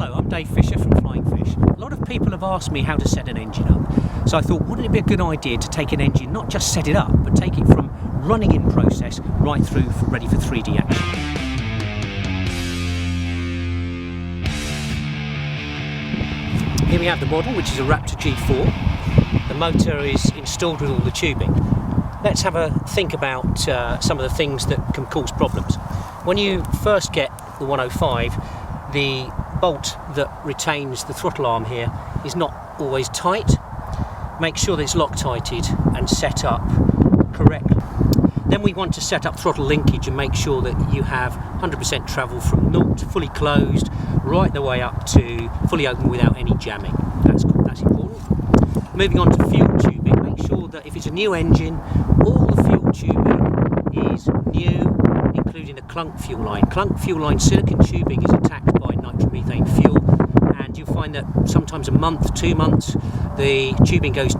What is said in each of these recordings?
Hello, I'm Dave Fisher from Flyin Fish. A lot of people have asked me how to set an engine up, so I thought wouldn't it be a good idea to take an engine, not just set it up, but take it from running in process right through ready for 3D action. Here we have the model, which is a Raptor G4. The motor is installed with all the tubing. Let's have a think about some of the things that can cause problems. When you first get the 105, the bolt that retains the throttle arm here is not always tight. Make sure that it's Loctited and set up correctly. Then we want to set up throttle linkage and make sure that you have 100% travel from 0 to fully closed right the way up to fully open without any jamming. That's important. Moving on to fuel tubing, make sure that if it's a new engine, all the fuel tubing is new, including the clunk fuel line. Clunk fuel line silicon tubing is attacked by nitromethane fuel, and you'll find that sometimes a month, 2 months, the tubing goes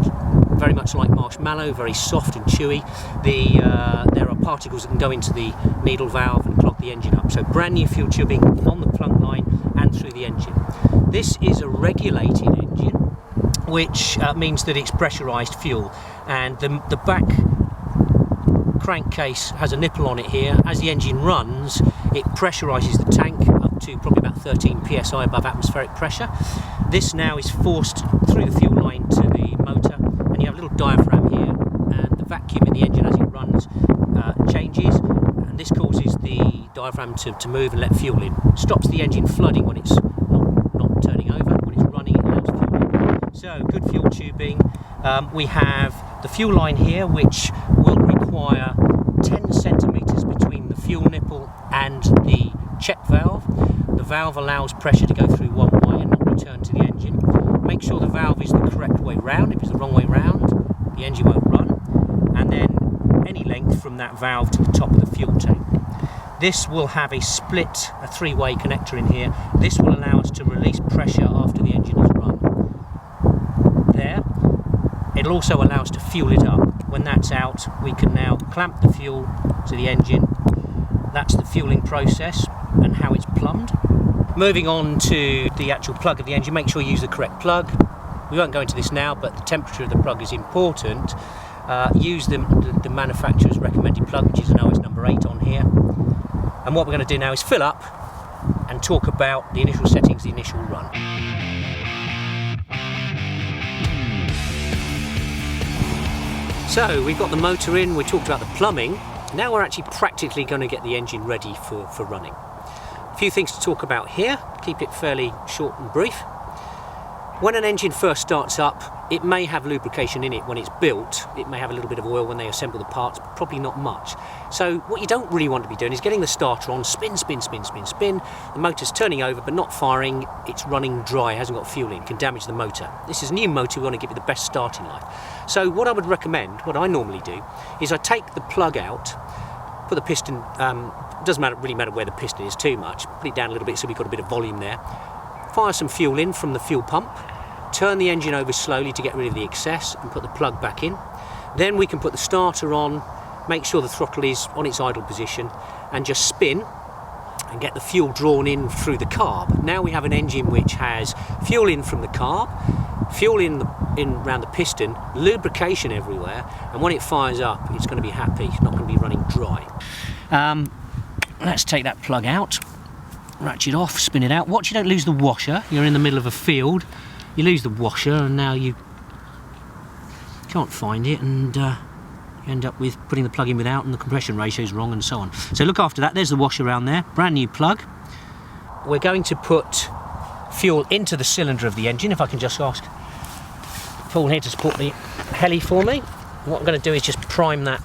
very much like marshmallow, very soft and chewy. There are particles that can go into the needle valve and clog the engine up. So brand new fuel tubing on the clunk line and through the engine. This is a regulated engine, which means that it's pressurized fuel, and the back crankcase has a nipple on it here. As the engine runs, it pressurizes the tank up to probably about 13 psi above atmospheric pressure. This now is forced through the fuel line to the motor, and you have a little diaphragm here, and the vacuum in the engine as it runs changes, and this causes the diaphragm to move and let fuel in. Stops the engine flooding when it's not turning over. When it's running, it allows fuel in. So good fuel tubing. We have the fuel line here, which will require 10 centimeters between the fuel nipple and the check valve. The valve allows pressure to go through one way and not return to the engine. Make sure the valve is the correct way round. If it's the wrong way round, the engine won't run. And then any length from that valve to the top of the fuel tank. This will have a split, a three-way connector in here. This will allow us to release pressure after the engine has run. There. It'll also allow us to fuel it up. When that's out, we can now clamp the fuel to the engine. That's the fueling process and how it's plumbed. Moving on to the actual plug of the engine, make sure you use the correct plug. We won't go into this now, but the temperature of the plug is important. Use the manufacturer's recommended plug, which is an OS number 8 on here. And what we're going to do now is fill up and talk about the initial settings, the initial run. So we've got the motor in, we talked about the plumbing. Now we're actually practically going to get the engine ready for running. A few things to talk about here, keep it fairly short and brief. When an engine first starts up, it may have lubrication in it when it's built. It may have a little bit of oil when they assemble the parts, but probably not much. So what you don't really want to be doing is getting the starter on, spin, spin, spin, spin, spin. The motor's turning over but not firing, it's running dry, hasn't got fuel in, can damage the motor. This is a new motor, we want to give it the best starting life. So what I would recommend, what I normally do, is I take the plug out, put the piston, doesn't really matter where the piston is too much, put it down a little bit so we've got a bit of volume there. Fire some fuel in from the fuel pump, turn the engine over slowly to get rid of the excess and put the plug back in. Then we can put the starter on, make sure the throttle is on its idle position, and just spin and get the fuel drawn in through the carb. Now we have an engine which has fuel in from the carb, fuel in around the piston, lubrication everywhere, and when it fires up it's going to be happy, it's not going to be running dry. Let's take that plug out, ratchet off, spin it out. Watch you don't lose the washer. You're in the middle of a field, you lose the washer and now you can't find it, and you end up with putting the plug in without, and the compression ratio is wrong and so on. So look after that. There's the washer around there, brand new plug. We're going to put fuel into the cylinder of the engine. If I can just ask Paul here to support the heli for me. What I'm going to do is just prime that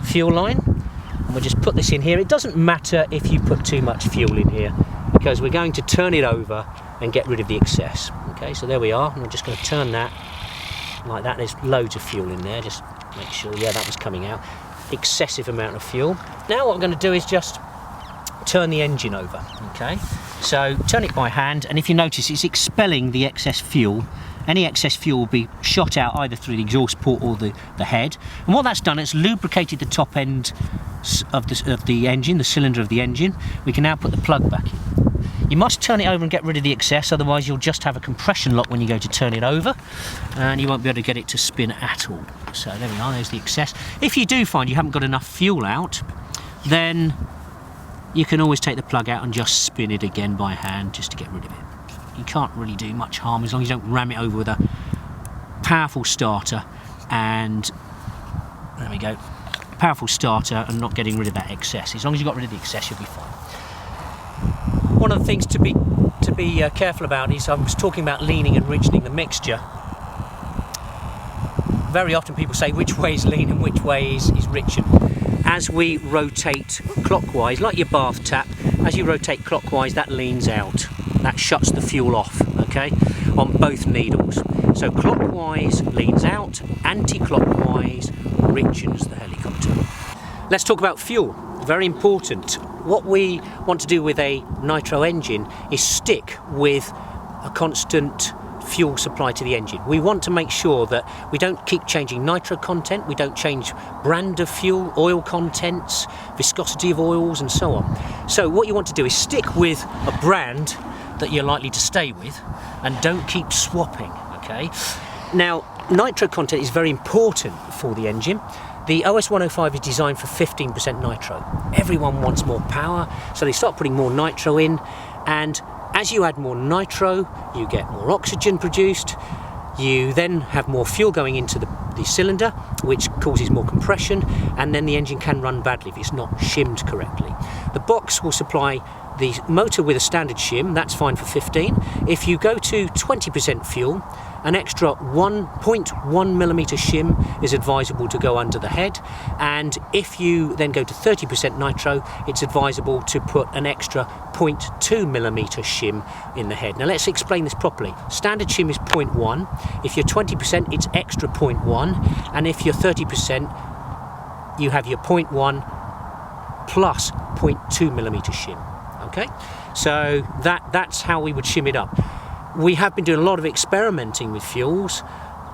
fuel line, and we'll just put this in here. It doesn't matter if you put too much fuel in here, because we're going to turn it over and get rid of the excess. Okay, so there we are, and we're just going to turn that like that. There's loads of fuel in there, just make sure, yeah, that was coming out. Excessive amount of fuel. Now what I'm going to do is just turn the engine over. Okay, so turn it by hand, and if you notice, it's expelling the excess fuel. Any excess fuel will be shot out either through the exhaust port or the head, and what that's done, it's lubricated the top end of the engine, the cylinder of the engine. We can now put the plug back in. You must turn it over and get rid of the excess, otherwise you'll just have a compression lock when you go to turn it over, and you won't be able to get it to spin at all. So there we are, there's the excess. If you do find you haven't got enough fuel out, then you can always take the plug out and just spin it again by hand just to get rid of it. You can't really do much harm as long as you don't ram it over with a powerful starter, and there we go, powerful starter, and not getting rid of that excess. As long as you've got rid of the excess, you'll be fine. One of the things to be careful about is, I was talking about leaning and richening the mixture. Very often people say which way is lean and which way is richen. As we rotate clockwise, like your bath tap, as you rotate clockwise, that leans out. That shuts the fuel off, okay, on both needles. So clockwise leans out, anti-clockwise richens the helicopter. Let's talk about fuel. Very important. What we want to do with a nitro engine is stick with a constant fuel supply to the engine. We want to make sure that we don't keep changing nitro content, we don't change brand of fuel, oil contents, viscosity of oils, and so on. So what you want to do is stick with a brand that you're likely to stay with, and don't keep swapping, okay? Now, nitro content is very important for the engine. The OS 105 is designed for 15% nitro. Everyone wants more power, so they start putting more nitro in, and as you add more nitro, you get more oxygen produced, you then have more fuel going into the cylinder, which causes more compression, and then the engine can run badly if it's not shimmed correctly. The box will supply the motor with a standard shim, that's fine for 15. If you go to 20% fuel, an extra 1.1mm shim is advisable to go under the head, and if you then go to 30% nitro, it's advisable to put an extra 0.2mm shim in the head. Now let's explain this properly. Standard shim is 0.1, if you're 20% it's extra 0.1, and if you're 30% you have your 0.1 plus 0.2mm shim. Okay, so that's how we would shim it up. We have been doing a lot of experimenting with fuels.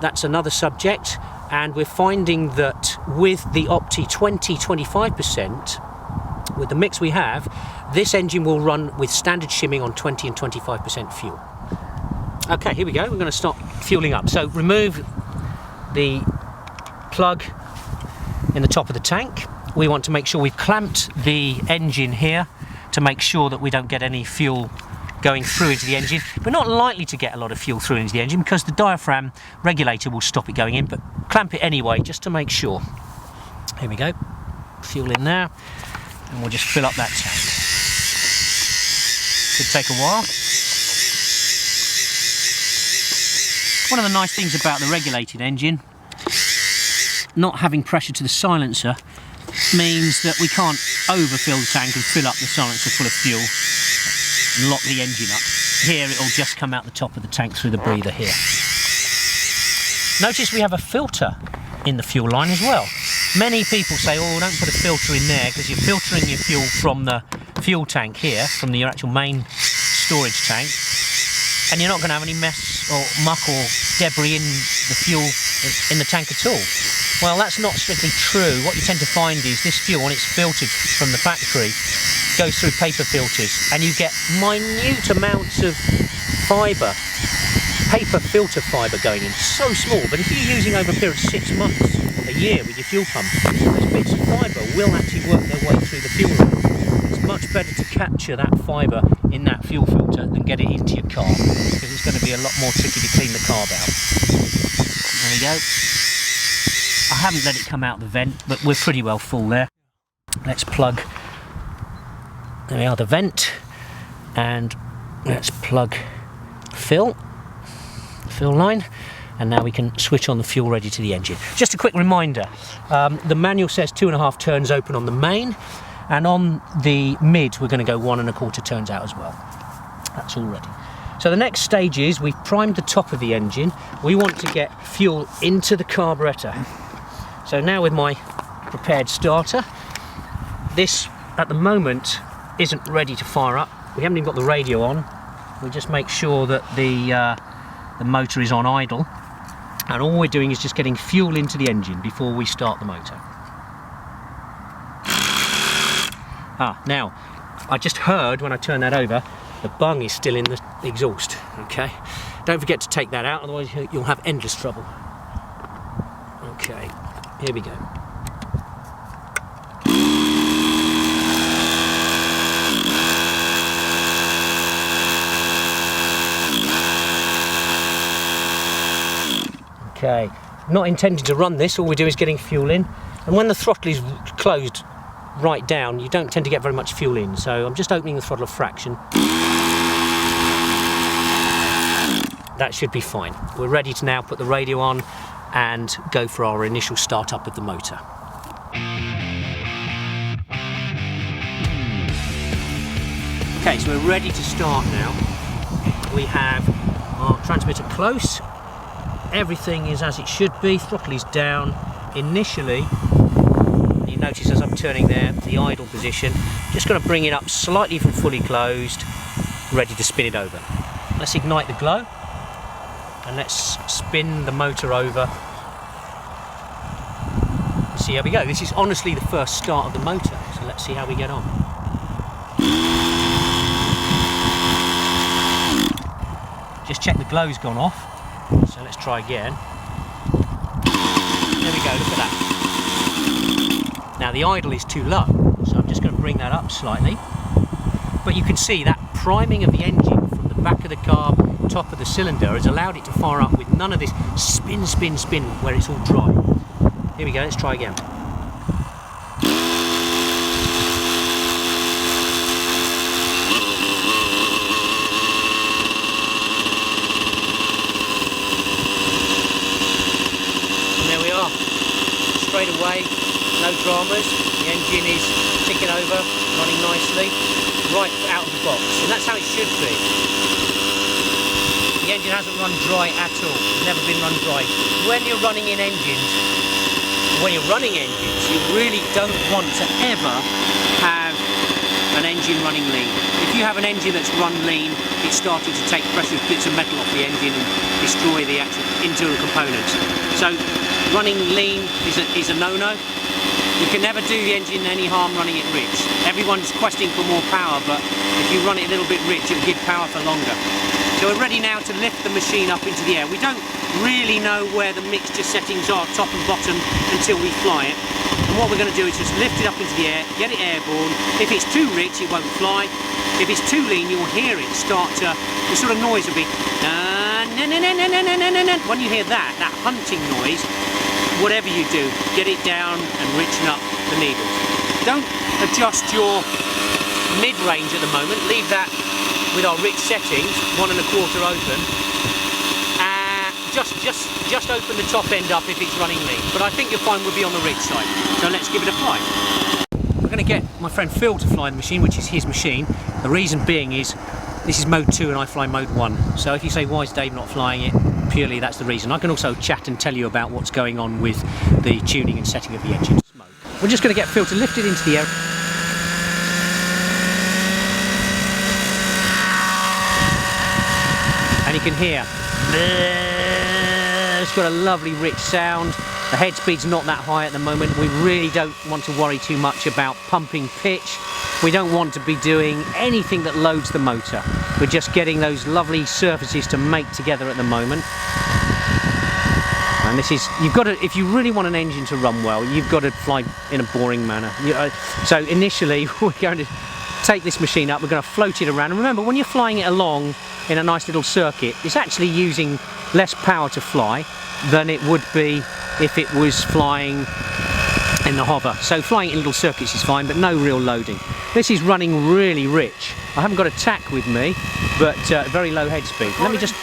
That's another subject, and we're finding that with the Opti 20-25%, with the mix we have, this engine will run with standard shimming on 20 and 25% fuel. Okay, here we go. We're going to start fueling up. So remove the plug in the top of the tank. We want to make sure we've clamped the engine here to make sure that we don't get any fuel going through into the engine. We're not likely to get a lot of fuel through into the engine because the diaphragm regulator will stop it going in, but clamp it anyway just to make sure. Here we go, fuel in now, and we'll just fill up that tank. Could take a while. One of the nice things about the regulated engine, not having pressure to the silencer, means that we can't overfill the tank and fill up the silencer full of fuel and lock the engine up. Here it'll just come out the top of the tank through the breather here. Notice we have a filter in the fuel line as well. Many people say, oh, don't put a filter in there because you're filtering your fuel from the fuel tank here, from your actual main storage tank, and you're not going to have any mess or muck or debris in the fuel in the tank at all. Well, that's not strictly true. What you tend to find is this fuel, when it's filtered from the factory, goes through paper filters, and you get minute amounts of fibre, paper filter fibre going in, so small. But if you're using over a period of 6 months, a year with your fuel pump, those bits of fibre will actually work their way through the fuel line. It's much better to capture that fibre in that fuel filter than get it into your car, because it's going to be a lot more tricky to clean the carb out. There we go. I haven't let it come out the vent, but we're pretty well full there. Let's plug, there we are, the vent, and let's plug fill line, and now we can switch on the fuel ready to the engine. Just a quick reminder, the manual says 2.5 turns open on the main, and on the mid we're going to go 1 1/4 turns out as well. That's all ready. So the next stage is we've primed the top of the engine. We want to get fuel into the carburetor. So now with my prepared starter, this at the moment isn't ready to fire up. We haven't even got the radio on. We just make sure that the motor is on idle, and all we're doing is just getting fuel into the engine before we start the motor. Now I just heard when I turned that over The bung is still in the exhaust, okay? Don't forget to take that out, otherwise you'll have endless trouble. Okay, here we go. Okay, not intending to run this, all we do is getting fuel in. And when the throttle is closed right down, you don't tend to get very much fuel in. So I'm just opening the throttle a fraction. That should be fine. We're ready to now put the radio on and go for our initial start up of the motor. Okay, so we're ready to start now. We have our transmitter close. Everything is as it should be. Throttle is down. Initially, you notice as I'm turning there, the idle position. Just going to bring it up slightly from fully closed, ready to spin it over. Let's ignite the glow and let's spin the motor over. See how we go. This is honestly the first start of the motor, so let's see how we get on. Just check the glow's gone off, so let's try again. There we go, look at that. Now the idle is too low, so I'm just going to bring that up slightly. But you can see that priming of the engine from the back of the carb, top of the cylinder, has allowed it to fire up with none of this spin, spin, spin where it's all dry. Here we go, let's try again. Straight away, no dramas, the engine is ticking over, running nicely, right out of the box, and that's how it should be. The engine hasn't run dry at all, never been run dry. When you're running engines, you really don't want to ever have an engine running lean. If you have an engine that's run lean, it's starting to take precious bits of metal off the engine and destroy the actual internal components. So running lean is a no-no. You can never do the engine any harm running it rich. Everyone's questing for more power, but if you run it a little bit rich, it'll give power for longer. So we're ready now to lift the machine up into the air. We don't really know where the mixture settings are, top and bottom, until we fly it. And what we're going to do is just lift it up into the air, get it airborne. If it's too rich, it won't fly. If it's too lean, you'll hear it start to, the sort of noise will be, when you hear that hunting noise, whatever you do, get it down and richen up the needles. Don't adjust your mid-range at the moment, leave that with our rich settings, 1 1/4 open. Just open the top end up if it's running lean, but I think you'll find we'll be on the rich side, so let's give it a fly. We're going to get my friend Phil to fly the machine, which is his machine. The reason being is this is mode 2 and I fly mode 1, so if you say why is Dave not flying it, purely that's the reason. I can also chat and tell you about what's going on with the tuning and setting of the engine. We're just going to get Phil to lift it into the air. And you can hear, it's got a lovely rich sound. The head speed's not that high at the moment. We really don't want to worry too much about pumping pitch. We don't want to be doing anything that loads the motor. We're just getting those lovely surfaces to mate together at the moment. And this is, you've got to, if you really want an engine to run well, you've got to fly in a boring manner. So initially, we're going to take this machine up, we're going to float it around. And remember, when you're flying it along in a nice little circuit, it's actually using less power to fly than it would be if it was flying in the hover. So flying in little circuits is fine, but no real loading. This is running really rich. I haven't got a tack with me, but very low head speed. Let me just...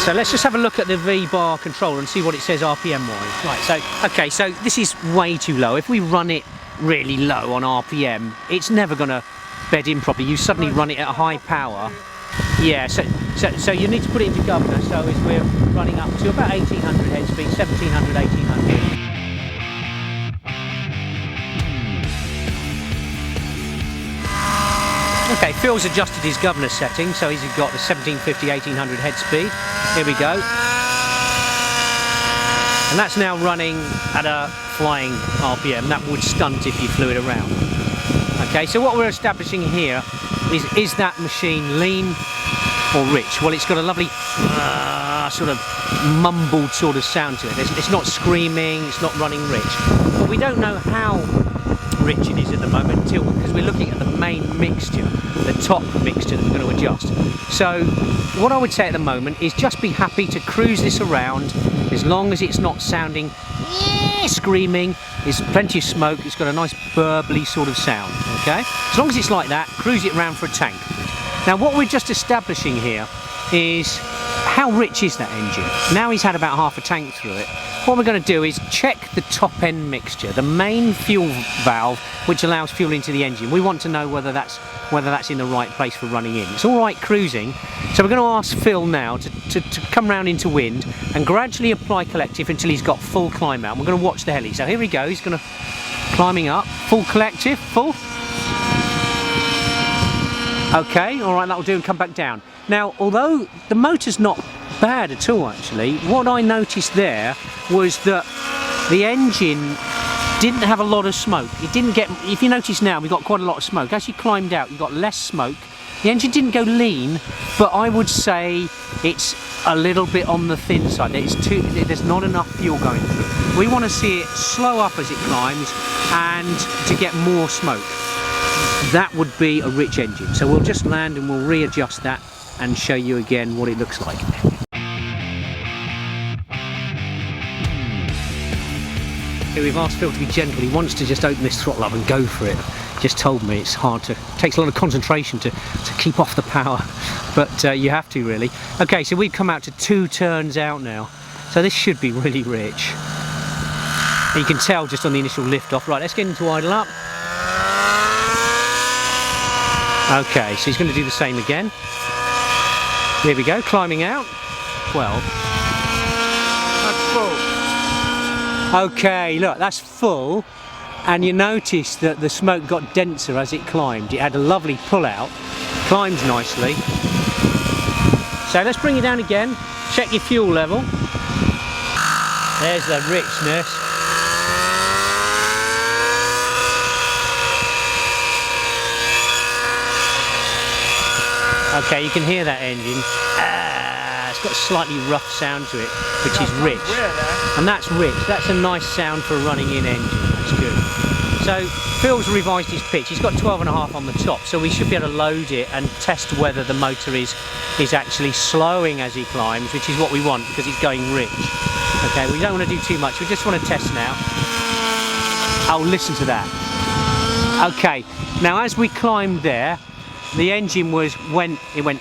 So let's just have a look at the V-bar controller and see what it says RPM-wise. Right, so, okay, so this is way too low. If we run it really low on RPM, it's never going to bed in properly. You suddenly run it at a high power. Yeah, so you need to put it into governor, so as we're running up to about 1800 head speed, 1700, 1800. Okay, Phil's adjusted his governor setting, so he's got the 1750, 1800 head speed. Here we go. And that's now running at a flying RPM. That would stunt if you flew it around. Okay, so what we're establishing here is that machine lean or rich? Well, it's got a lovely sort of mumbled sort of sound to it. It's not screaming, it's not running rich. But we don't know how rich it is at the moment because we're looking at the main mixture, the top mixture that we're going to adjust. So what I would say at the moment is just be happy to cruise this around as long as it's not sounding screaming. There's plenty of smoke, it's got a nice burbly sort of sound, okay? As long as it's like that, cruise it around for a tank. Now what we're just establishing here is how rich is that engine. Now he's had about half a tank through it. What we're going to do is check the top end mixture, the main fuel valve which allows fuel into the engine. We want to know whether that's in the right place for running in. It's all right cruising, so we're going to ask Phil now to come round into wind and gradually apply collective until he's got full climb out. We're going to watch the heli. So here we go, he's going to climbing up, full collective, full. Okay, all right, that'll do, and come back down. Now, although the motor's not bad at all actually, what I noticed there was that the engine didn't have a lot of smoke. It didn't get, if you notice now, we've got quite a lot of smoke. As you climbed out, you got less smoke. The engine didn't go lean, but I would say it's a little bit on the thin side. There's not enough fuel going through. We want to see it slow up as it climbs and to get more smoke. That would be a rich engine. So we'll just land and we'll readjust that and show you again what it looks like. We've asked Phil to be gentle. He wants to just open this throttle up and go for it. Just told me it's hard to, it takes a lot of concentration to keep off the power, but you have to really. Okay, so we've come out to 2 turns out now, so this should be really rich. And you can tell just on the initial lift off. Right, let's get into idle up. Okay, so he's going to do the same again. There we go, climbing out. 12. That's full. Okay, look, that's full, and you notice that the smoke got denser as it climbed. It had a lovely pull out, climbs nicely. So let's bring it down again, check your fuel level. There's the richness. Okay, you can hear that engine. It's got a slightly rough sound to it, which is rich. And that's rich. That's a nice sound for a running in engine. That's good. So Phil's revised his pitch. He's got 12.5 on the top, so we should be able to load it and test whether the motor is actually slowing as he climbs, which is what we want because it's going rich. Okay, we don't want to do too much. We just want to test now. Oh, listen to that. Okay, now as we climbed there, the engine went.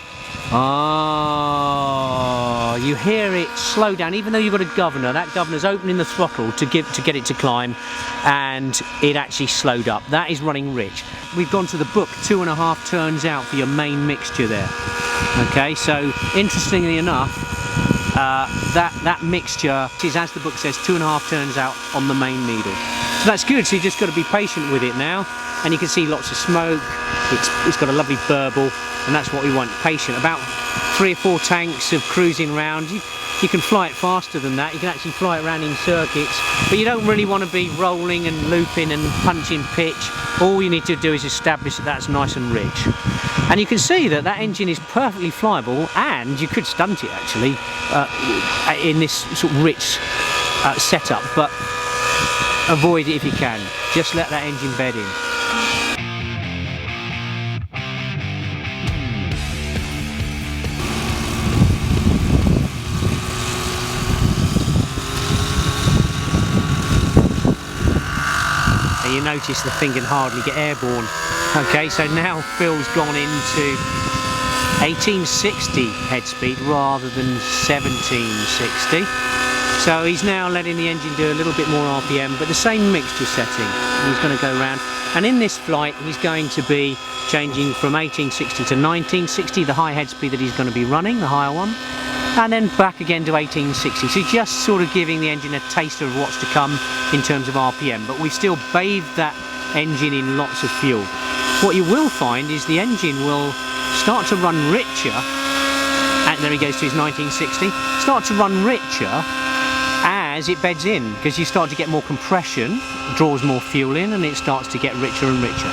Oh, you hear it slow down, even though you've got a governor. That governor's opening the throttle to get it to climb, and it actually slowed up. That is running rich. We've gone to the book, 2.5 turns out for your main mixture there. Okay, so interestingly enough, that mixture is, as the book says, 2.5 turns out on the main needle. So that's good. So you just got to be patient with it now, and you can see lots of smoke. It's got a lovely burble, and that's what we want. Patient. About 3 or 4 tanks of cruising around. You can fly it faster than that. You can actually fly it around in circuits, but you don't really want to be rolling and looping and punching pitch. All you need to do is establish that that's nice and rich. And you can see that that engine is perfectly flyable, and you could stunt it actually in this sort of rich setup, but avoid it if you can. Just let that engine bed in. You notice the thing can hardly get airborne. Okay, so now Phil's gone into 1860 head speed rather than 1760. So he's now letting the engine do a little bit more RPM, but the same mixture setting. He's going to go around, and in this flight he's going to be changing from 1860 to 1960, the high head speed that he's going to be running, the higher one, and then back again to 1860. So just sort of giving the engine a taster of what's to come in terms of RPM, but we've still bathed that engine in lots of fuel. What you will find is the engine will start to run richer, and there he goes to his 1960, start to run richer as it beds in, because you start to get more compression, draws more fuel in, and it starts to get richer and richer.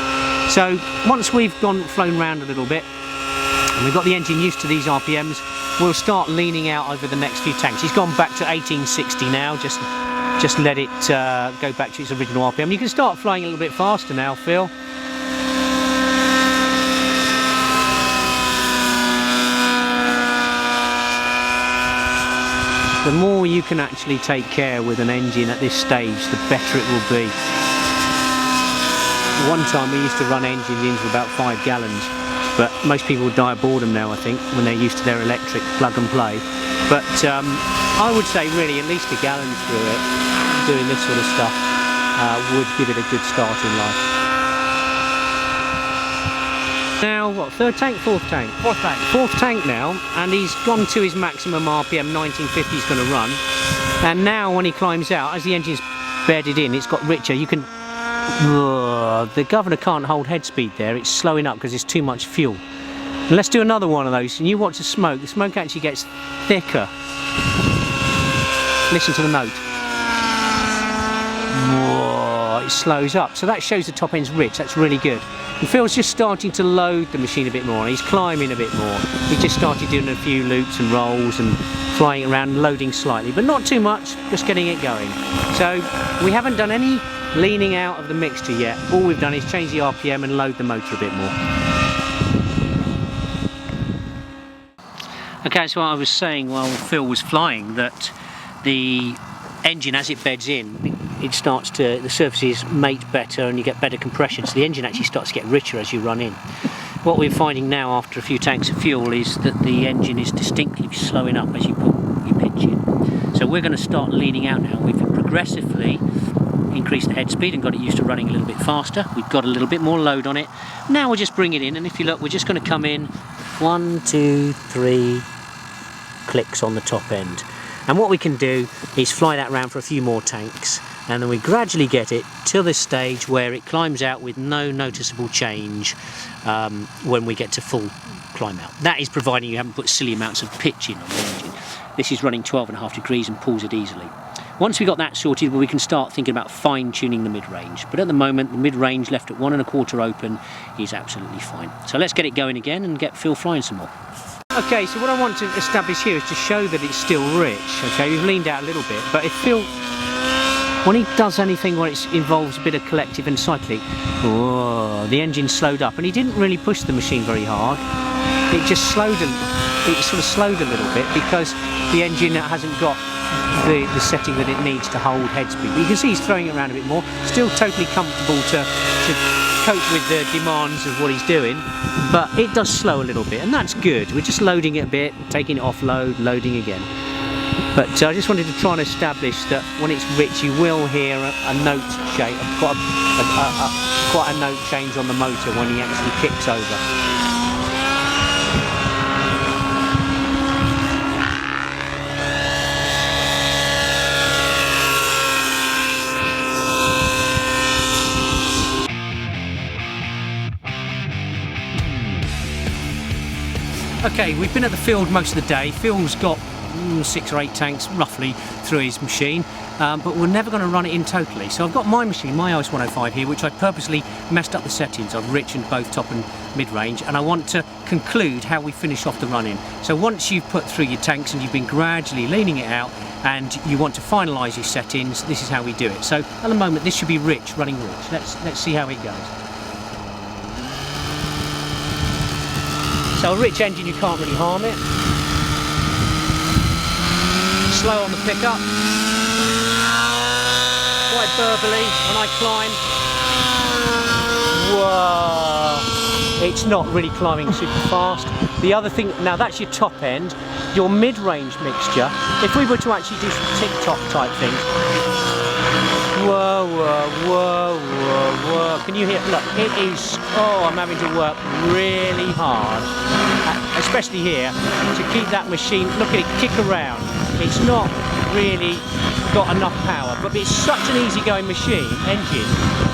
So once we've flown around a little bit and we've got the engine used to these RPMs, we'll start leaning out over the next few tanks. He's gone back to 1860 now, just let it go back to its original RPM. You can start flying a little bit faster now, Phil. The more you can actually take care with an engine at this stage, the better it will be. One time we used to run engines in for about 5 gallons, but most people die of boredom now, I think, when they're used to their electric plug and play. But I would say really at least a gallon through it, doing this sort of stuff, would give it a good start in life. Now, what, third tank, fourth tank? Fourth tank. Fourth tank now, and he's gone to his maximum RPM, 1950 he's going to run. And now when he climbs out, as the engine's bedded in, it's got richer. You can... the governor can't hold head speed there, it's slowing up because there's too much fuel. And let's do another one of those, and you watch the smoke actually gets thicker. Listen to the note. Whoa, it slows up, so that shows the top end's rich, that's really good. And Phil's just starting to load the machine a bit more, and he's climbing a bit more. He just started doing a few loops and rolls and flying around, loading slightly, but not too much, just getting it going. So we haven't done any leaning out of the mixture yet. All we've done is change the RPM and load the motor a bit more. Okay, so I was saying while Phil was flying that the engine, as it beds in, it starts to, the surfaces mate better and you get better compression, so the engine actually starts to get richer as you run in. What we're finding now after a few tanks of fuel is that the engine is distinctly slowing up as you put your pitch in. So we're going to start leaning out now. We've progressively increased the head speed and got it used to running a little bit faster. We've got a little bit more load on it. Now we'll just bring it in, and if you look, we're just going to come in 1, 2, 3 clicks on the top end. And what we can do is fly that around for a few more tanks, and then we gradually get it to this stage where it climbs out with no noticeable change when we get to full climb out. That is providing you haven't put silly amounts of pitch in on the engine. This is running 12.5 degrees and pulls it easily. Once we got that sorted, we can start thinking about fine-tuning the mid-range. But at the moment, the mid-range left at 1.25 open is absolutely fine. So let's get it going again and get Phil flying some more. Okay, so what I want to establish here is to show that it's still rich. Okay, we've leaned out a little bit, but if Phil, when he does anything where it involves a bit of collective and cycling, whoa, the engine slowed up, and he didn't really push the machine very hard. It just slowed, it sort of slowed a little bit because the engine hasn't got the setting that it needs to hold head speed. But you can see he's throwing it around a bit more, still totally comfortable to cope with the demands of what he's doing, but it does slow a little bit, and that's good. We're just loading it a bit, taking it off load, loading again. But I just wanted to try and establish that when it's rich, you will hear a note change, quite a note change on the motor when he actually kicks over. Okay, we've been at the field most of the day. Phil's got 6 or 8 tanks roughly through his machine, but we're never going to run it in totally. So I've got my machine, my IS 105 here, which I purposely messed up the settings. I've richened both top and mid-range, and I want to conclude how we finish off the run-in. So once you've put through your tanks and you've been gradually leaning it out and you want to finalise your settings, this is how we do it. So at the moment this should be rich, running rich. Let's see how it goes. So a rich engine, you can't really harm it. Slow on the pickup. Quite burbly when I climb. Whoa! It's not really climbing super fast. The other thing, now that's your top end. Your mid-range mixture, if we were to actually do some tick-tock type things. Whoa, whoa, whoa, whoa, whoa. Can you hear? Look, it is, oh, I'm having to work really hard, especially here, to keep that machine, look at it, kick around. It's not really got enough power, but it's such an easygoing machine, engine,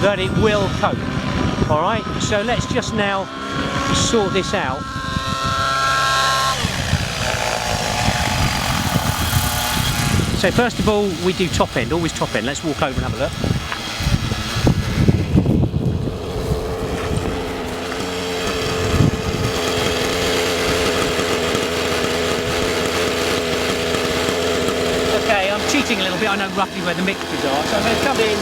that it will cope. All right, so let's just now sort this out. So first of all, we do top end, always top end. Let's walk over and have a look. I know roughly where the mixtures are. So I'm going to come in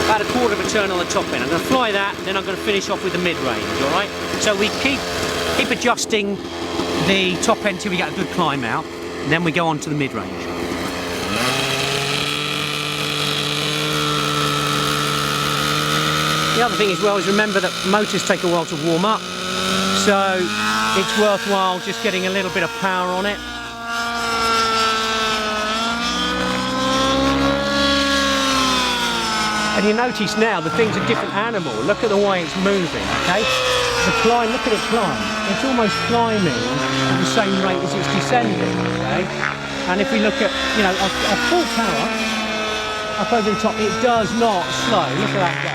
about a quarter of a turn on the top end. I'm going to fly that, then I'm going to finish off with the mid-range, alright? So we keep adjusting the top end till we get a good climb out, and then we go on to the mid-range. The other thing as well is remember that motors take a while to warm up, so it's worthwhile just getting a little bit of power on it. And you notice now the thing's a different animal. Look at the way it's moving, okay? The climb, look at it climb. It's almost climbing at the same rate as it's descending, okay? And if we look at, you know, a full power up over the top, it does not slow. Look at that go.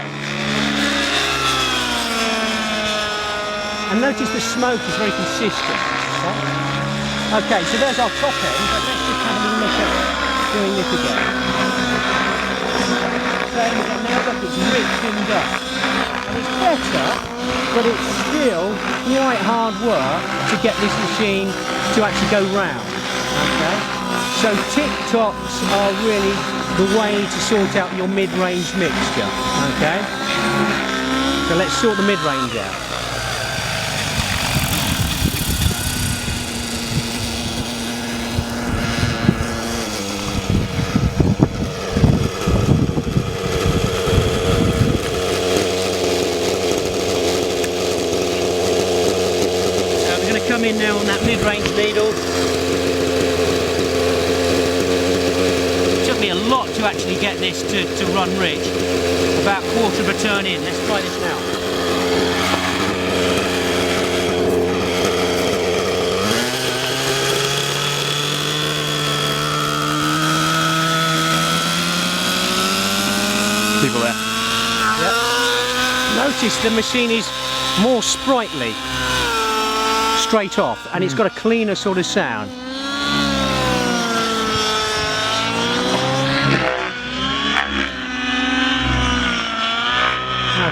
And notice the smoke is very consistent. Okay, so there's our top end, but let's just have a look at doing this again. So now look, it's ripped and dust. And it's better, but it's still quite hard work to get this machine to actually go round. Okay? So tick-tops are really the way to sort out your mid-range mixture. Okay? So let's sort the mid-range out. Come in now on that mid-range needle. It took me a lot to actually get this to run ridge. About a quarter of a turn in. Let's try this now. People there. Yep. Notice the machine is more sprightly. Straight off, and it's got a cleaner sort of sound.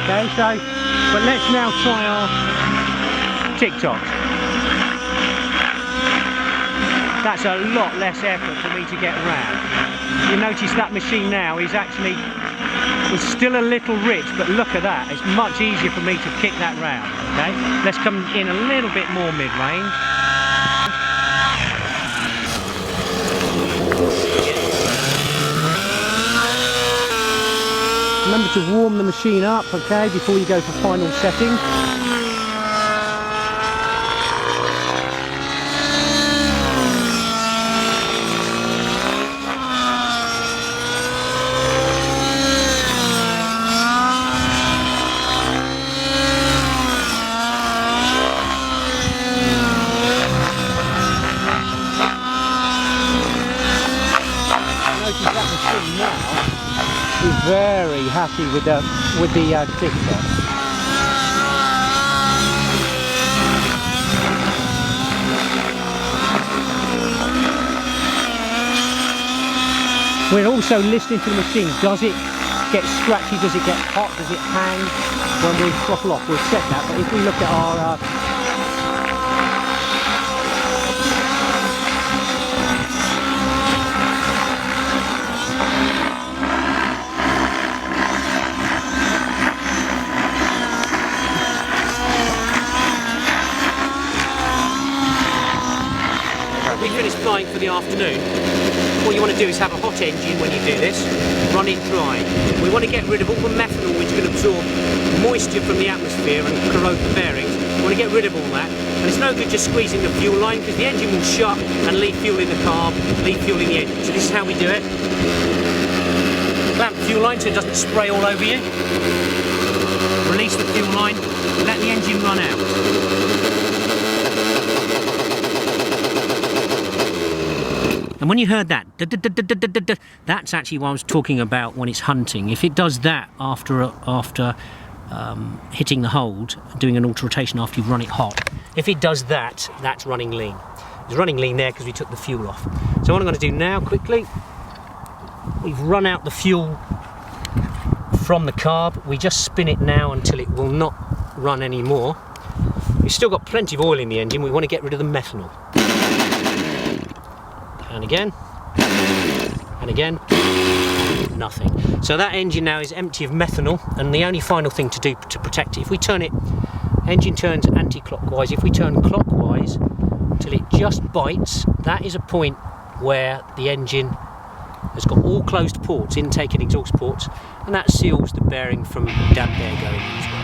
Okay, so, but let's now try our tick-tock. That's a lot less effort for me to get round. You notice that machine now is actually, it's still a little rich, but look at that, it's much easier for me to kick that round. Okay, let's come in a little bit more mid-range. Remember to warm the machine up, okay, before you go for final setting. Very happy with the tick-tock. We're also listening to the machine. Does it get scratchy? Does it get hot? Does it hang when we throttle off? We'll set that. But if we look at our flying for the afternoon, what you want to do is have a hot engine when you do this, run it dry. We want to get rid of all the methanol which can absorb moisture from the atmosphere and corrode the bearings. We want to get rid of all that, and it's no good just squeezing the fuel line because the engine will shut and leave fuel in the carb, leave fuel in the engine. So this is how we do it. Clamp the fuel line so it doesn't spray all over you. Release the fuel line, let the engine run out. And when you heard that, that's actually what I was talking about when it's hunting. If it does that after hitting the hold, doing an auto rotation after you've run it hot, if it does that, that's running lean. It's running lean there because we took the fuel off. So what I'm going to do now, quickly, we've run out the fuel from the carb. We just spin it now until it will not run anymore. We've still got plenty of oil in the engine. We want to get rid of the methanol. and again, and again, nothing. So that engine now is empty of methanol, and the only final thing to do to protect it, if we turn it, engine turns anti-clockwise, if we turn clockwise till it just bites, that is a point where the engine has got all closed ports, intake and exhaust ports, and that seals the bearing from damp air going in as well.